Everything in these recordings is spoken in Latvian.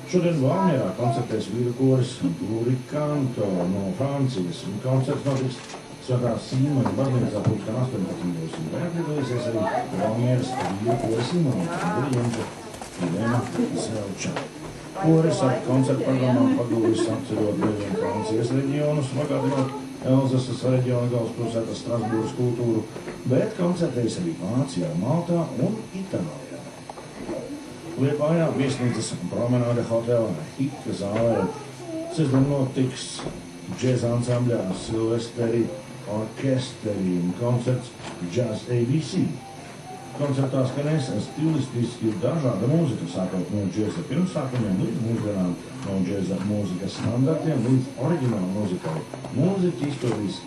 Šodien Valmierā koncertēs vīru koris Turikanto no Francijas. Koncerts notiks Svētā Sīmaņa baznīcā pulksten 18. Vai atliedosies arī Valmieras vīru koris Sīmaņa diriģente Irēna Zelča. Koris ar koncertu programmām paguvis apceļot deviņiem Francijas reģionus, bagātinot Elzasas reģiona galvaspilsētas Strasbūras kultūru, bet koncertēs arī Vācijā, Maltā un Itālijā. Liepājā viesnīcas promenāde hotelā Hika zālē sestdien notiks džēza ansambļā Silvesteri orkesteri un koncerts Jazz ABC. Koncertā skanēs stilistiski dažāda mūzika, sākot no džēza pirmsākumiem līdz mūsdienām, no džēza mūzikas standartiem līdz oriģināla mūzikai. Mūziķi izpildīs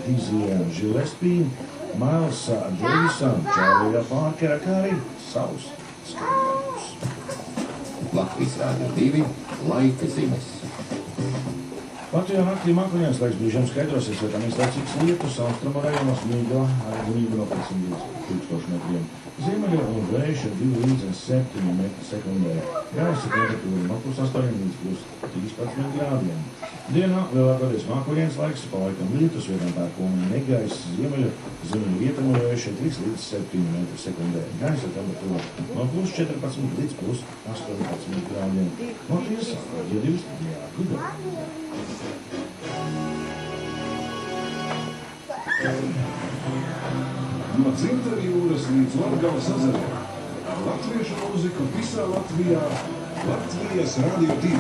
Dizija Gillespie, Milesa Davisa, Charlija Parkera, kā arī savus skaņdarbus. Latvijas Rādio 2 laika ziņas. Latvijā naktī mākoņās laiks brīžiem skaidrosies, vai tam izlaicīgs lietus, austrumu rajonos mīgla ar gunību no 500 līdz 1000 metriem. Ziemeļa un vējš ar 2 līdz 7 metru sekundē. Gaisa temperatūra no +8 līdz +13 grādiem. Dienā lielākoties mākoņiens laiks, palaikam lietus, vietām pērkona negaiss, ziemeļa rietumu vējš ar 3 līdz 7 metru sekundē. Gaisa temperatūra no +14 līdz +18 grādiem. Latvijas Rādio 2 studijā Gudo. No Dzintara jūras līdz Latgales ezeriem. Latviešu mūziku visā Latvijā. Latvijas Rādio 2.